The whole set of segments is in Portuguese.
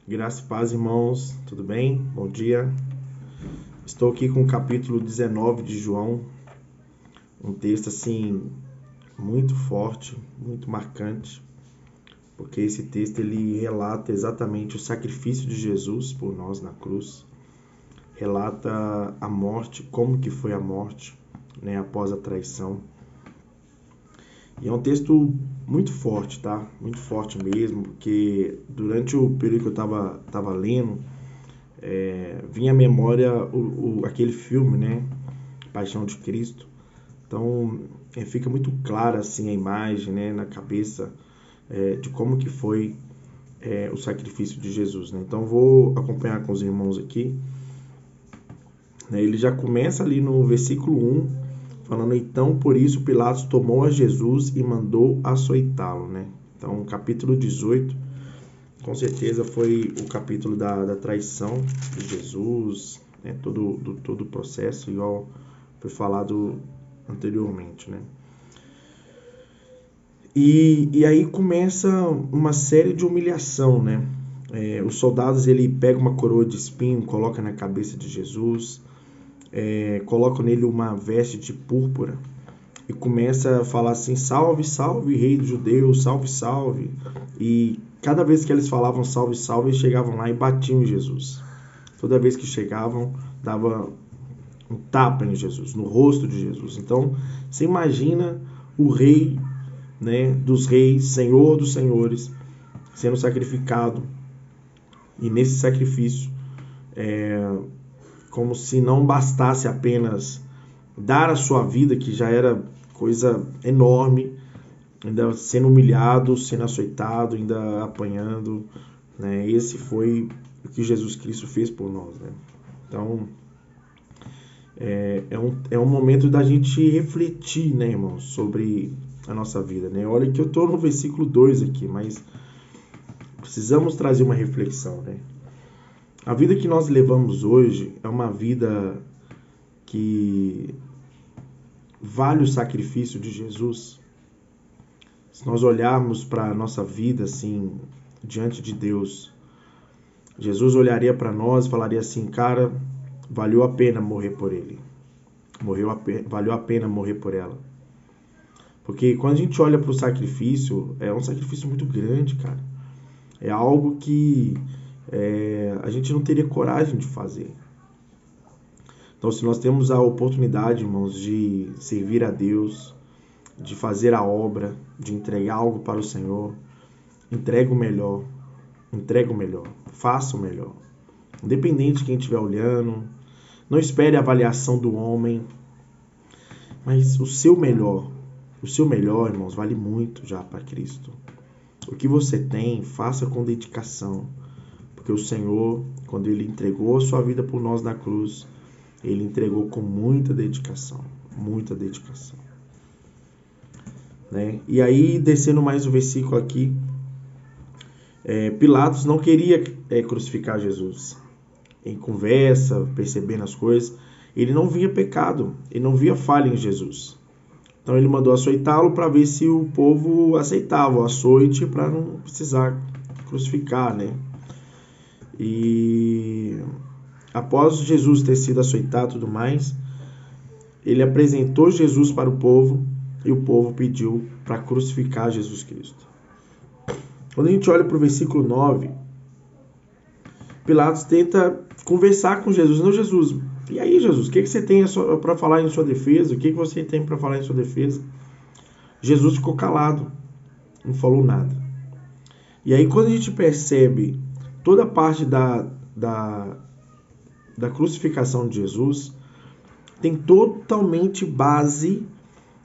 Graça e paz, irmãos. Tudo bem? Bom dia. Estou aqui com o capítulo 19 de João. Um texto, assim, muito forte, muito marcante. Porque esse texto, ele relata exatamente o sacrifício de Jesus por nós na cruz. Relata a morte, como que foi a morte, né, após a traição. E é um texto muito forte, tá? Muito forte mesmo, porque durante o período que eu tava lendo, vinha à memória aquele filme, né? Paixão de Cristo. Então, fica muito clara assim a imagem, né, na cabeça de como que foi o sacrifício de Jesus, né? Então, vou acompanhar com os irmãos aqui. Né? Ele já começa ali no versículo 1, falando: então, por isso, Pilatos tomou a Jesus e mandou açoitá-lo, né? Então, capítulo 18, com certeza foi o capítulo da traição de Jesus, né? Todo o processo, igual foi falado anteriormente, né? E aí começa uma série de humilhação, né? Os soldados, ele pega uma coroa de espinho, coloca na cabeça de Jesus, coloca nele uma veste de púrpura e começa a falar assim: salve, salve, rei dos judeus, salve, salve. E cada vez que eles falavam salve, salve, eles chegavam lá e batiam em Jesus. Toda vez que chegavam, dava um tapa em Jesus, no rosto de Jesus. Então, você imagina o rei, né, dos reis, senhor dos senhores, sendo sacrificado. E nesse sacrifício, como se não bastasse apenas dar a sua vida, que já era coisa enorme, ainda sendo humilhado, sendo açoitado, ainda apanhando, né? Esse foi o que Jesus Cristo fez por nós, né? Então, é um momento da gente refletir, né, irmãos, sobre a nossa vida, né? Olha que eu estou no versículo 2 aqui, mas precisamos trazer uma reflexão, né? A vida que nós levamos hoje é uma vida que vale o sacrifício de Jesus. Se nós olharmos para a nossa vida assim, diante de Deus, Jesus olharia para nós e falaria assim: cara, valeu a pena morrer por ele. Valeu a pena morrer por ela. Porque quando a gente olha para o sacrifício, é um sacrifício muito grande, cara. É algo que a gente não teria coragem de fazer. Então, se nós temos a oportunidade, irmãos, de servir a Deus, de fazer a obra, de entregar algo para o Senhor, entrega o melhor, faça o melhor. Independente de quem estiver olhando, não espere a avaliação do homem, mas o seu melhor, irmãos, vale muito já para Cristo. O que você tem, faça com dedicação, porque o Senhor, quando Ele entregou a sua vida por nós na cruz, Ele entregou com muita dedicação, né? E aí, descendo mais o versículo aqui, Pilatos não queria crucificar Jesus. Em conversa, percebendo as coisas, ele não via pecado, ele não via falha em Jesus. Então ele mandou açoitá-lo para ver se o povo aceitava o açoite para não precisar crucificar, né? E após Jesus ter sido açoitado e tudo mais, ele apresentou Jesus para o povo e o povo pediu para crucificar Jesus Cristo. Quando a gente olha para o versículo 9, Pilatos tenta conversar com Jesus. Não, Jesus, e aí, Jesus, o que você tem para falar em sua defesa? O que você tem para falar em sua defesa? Jesus ficou calado, não falou nada. E aí, quando a gente percebe toda a parte da crucificação de Jesus, tem totalmente base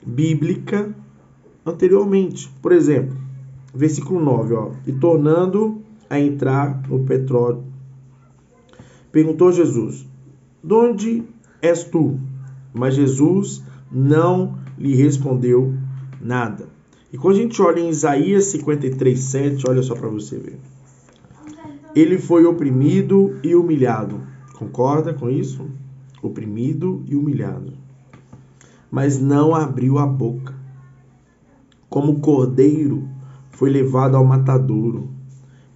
bíblica anteriormente. Por exemplo, versículo 9, ó, e tornando a entrar no petróleo, perguntou Jesus: de onde és tu? Mas Jesus não lhe respondeu nada. E quando a gente olha em Isaías 53:7, olha só para você ver. Ele foi oprimido e humilhado. Concorda com isso? Oprimido e humilhado. Mas não abriu a boca. Como cordeiro foi levado ao matadouro,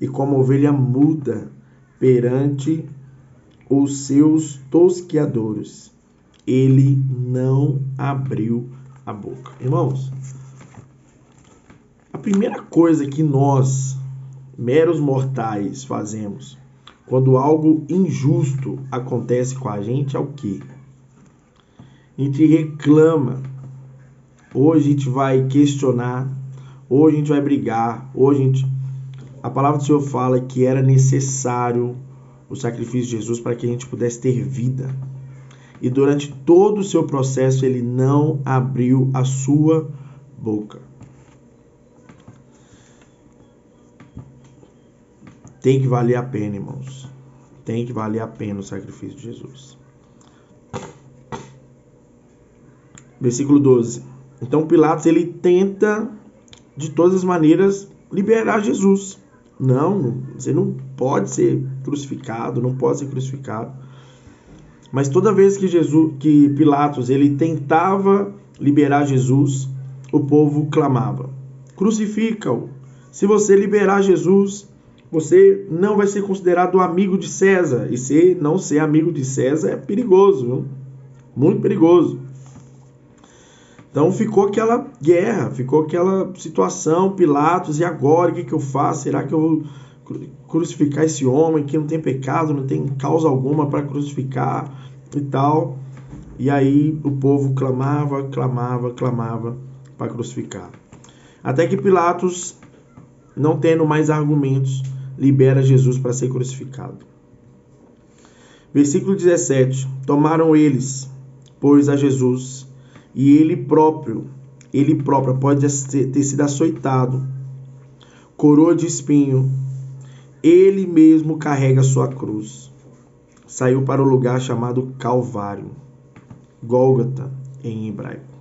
e como ovelha muda perante os seus tosqueadores, ele não abriu a boca. Irmãos, a primeira coisa que nós, meros mortais, fazemos quando algo injusto acontece com a gente é o quê? A gente reclama, ou a gente vai questionar, ou a gente vai brigar, ou a palavra do Senhor fala que era necessário o sacrifício de Jesus para que a gente pudesse ter vida. E durante todo o seu processo ele não abriu a sua boca. Tem que valer a pena, irmãos. Tem que valer a pena o sacrifício de Jesus. Versículo 12. Então Pilatos, ele tenta de todas as maneiras liberar Jesus. Não, você não pode ser crucificado, não pode ser crucificado. Mas toda vez que Pilatos, ele tentava liberar Jesus, o povo clamava: crucifica-o. Se você liberar Jesus, você não vai ser considerado amigo de César. E se não ser amigo de César é perigoso, viu? Muito perigoso. Então ficou aquela guerra, ficou aquela situação, Pilatos, e agora o que eu faço? Será que eu vou crucificar esse homem que não tem pecado, não tem causa alguma para crucificar e tal? E aí o povo clamava para crucificar. Até que Pilatos, não tendo mais argumentos, libera Jesus para ser crucificado. Versículo 17. Tomaram eles, pois, a Jesus, e ele próprio pode ter sido açoitado, coroa de espinho, ele mesmo carrega a sua cruz. Saiu para o lugar chamado Calvário, Gólgota em hebraico,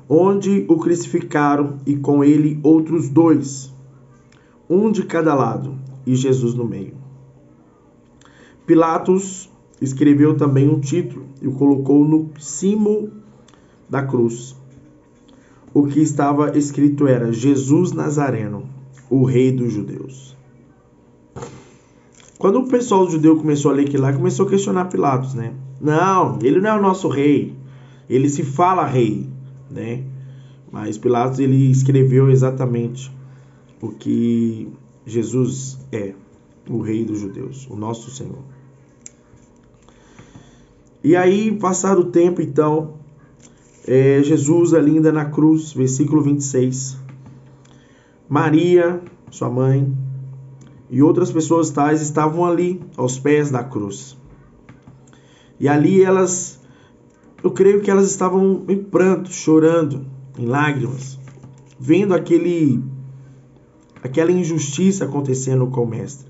onde o crucificaram, e com ele outros dois, um de cada lado, e Jesus no meio. Pilatos escreveu também um título e o colocou no cimo da cruz. O que estava escrito era: Jesus Nazareno, o rei dos judeus. Quando o pessoal judeu começou a ler aquilo lá, começou a questionar Pilatos, né? Não, ele não é o nosso rei. Ele se fala rei, né? Mas Pilatos, ele escreveu exatamente o que Jesus é, o rei dos judeus, o nosso Senhor. E aí, passado o tempo, então, Jesus ali ainda na cruz, versículo 26. Maria, sua mãe, e outras pessoas tais estavam ali, aos pés da cruz. E ali eu creio que elas estavam em pranto, chorando, em lágrimas, vendo aquela injustiça acontecendo com o mestre.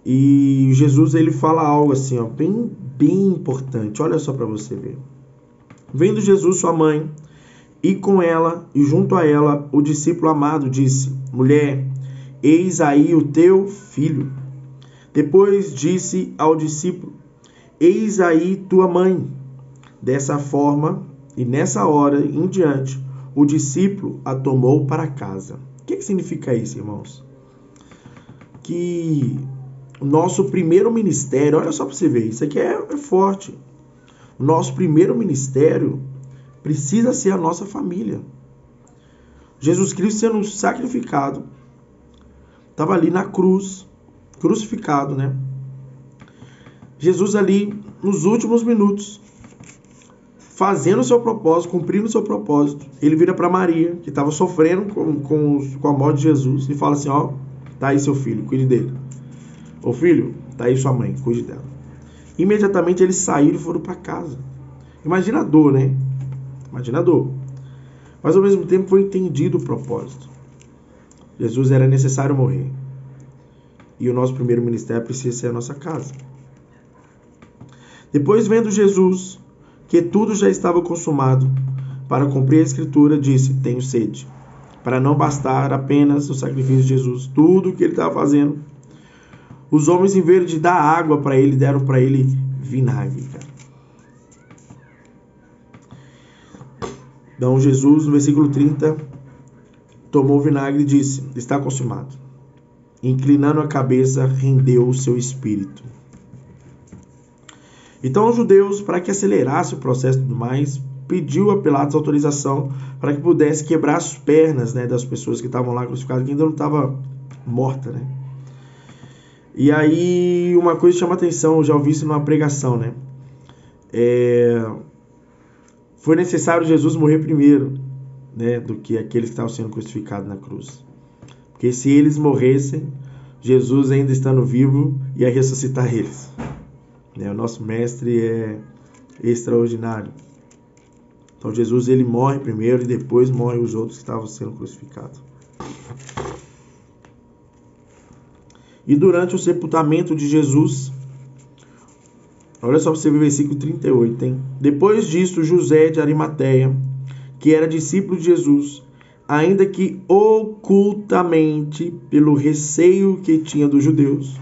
E Jesus, ele fala algo assim, ó, bem importante. Olha só para você ver. Vendo Jesus sua mãe, e com ela, e junto a ela, o discípulo amado disse: mulher, eis aí o teu filho. Depois disse ao discípulo: eis aí tua mãe. Dessa forma, e nessa hora em diante, o discípulo a tomou para casa. O que significa isso, irmãos? Que o nosso primeiro ministério, olha só para você ver, isso aqui é forte. O nosso primeiro ministério precisa ser a nossa família. Jesus Cristo sendo sacrificado, estava ali na cruz, crucificado, né? Jesus ali, nos últimos minutos, fazendo o seu propósito, cumprindo o seu propósito, ele vira para Maria, que estava sofrendo com a morte de Jesus, e fala assim: ó, tá aí seu filho, cuide dele. Ô filho, tá aí sua mãe, cuide dela. Imediatamente eles saíram e foram para casa. Imagina a dor, né? Imagina a dor. Mas ao mesmo tempo foi entendido o propósito. Jesus era necessário morrer. E o nosso primeiro ministério precisa ser a nossa casa. Depois, vendo Jesus que tudo já estava consumado, para cumprir a escritura, disse: tenho sede. Para não bastar apenas o sacrifício de Jesus, tudo o que ele estava fazendo, os homens, em vez de dar água para ele, deram para ele vinagre, cara. Então Jesus, no versículo 30, tomou o vinagre e disse: está consumado. inclinando a cabeça, rendeu o seu espírito. Então os judeus, para que acelerasse o processo e tudo mais, pediu a Pilatos autorização para que pudesse quebrar as pernas, né, das pessoas que estavam lá crucificadas, que ainda não estava morta, né? E aí uma coisa chama atenção, eu já ouvi isso numa pregação, né? Foi necessário Jesus morrer primeiro, né, do que aqueles que estavam sendo crucificados na cruz. Porque se eles morressem, Jesus ainda estando vivo ia ressuscitar eles. O nosso mestre é extraordinário. Então Jesus ele morre primeiro e depois morrem os outros que estavam sendo crucificados. E durante o sepultamento de Jesus, olha só para você ver o versículo 38, hein? Depois disso, José de Arimateia, que era discípulo de Jesus, ainda que ocultamente, pelo receio que tinha dos judeus,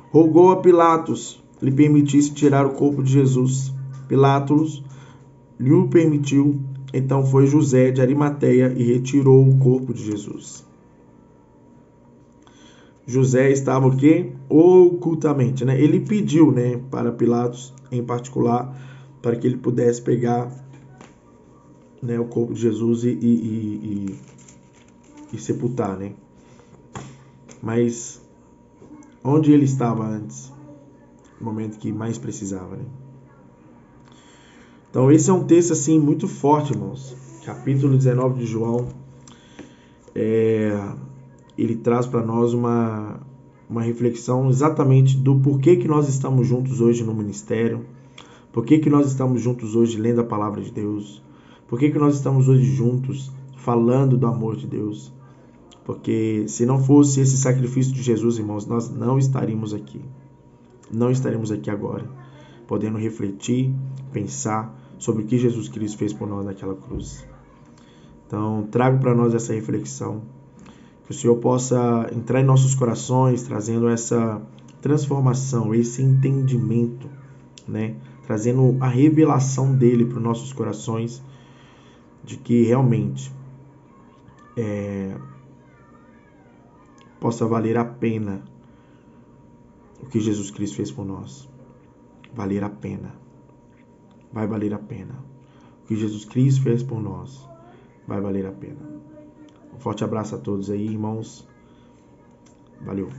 rogou a Pilatos lhe permitisse tirar o corpo de Jesus. Pilatos lhe o permitiu, então foi José de Arimateia e retirou o corpo de Jesus. José estava o quê? Ocultamente, né? Ele pediu, né, para Pilatos, em particular, para que ele pudesse pegar, né, o corpo de Jesus e sepultar, né? Mas onde ele estava antes? No momento que mais precisava, né? Então esse é um texto assim muito forte, irmãos. Capítulo 19 de João. Ele traz para nós uma reflexão exatamente do porquê que nós estamos juntos hoje no ministério, porquê que nós estamos juntos hoje lendo a palavra de Deus, porquê que nós estamos hoje juntos falando do amor de Deus. Porque se não fosse esse sacrifício de Jesus, irmãos, nós não estaríamos aqui. Não estaremos aqui agora, podendo refletir, pensar sobre o que Jesus Cristo fez por nós naquela cruz. Então, trago para nós essa reflexão, que o Senhor possa entrar em nossos corações, trazendo essa transformação, esse entendimento, né? Trazendo a revelação dele para os nossos corações, de que realmente possa valer a pena o que Jesus Cristo fez por nós. Valer a pena. Vai valer a pena. O que Jesus Cristo fez por nós vai valer a pena. Um forte abraço a todos aí, irmãos. Valeu.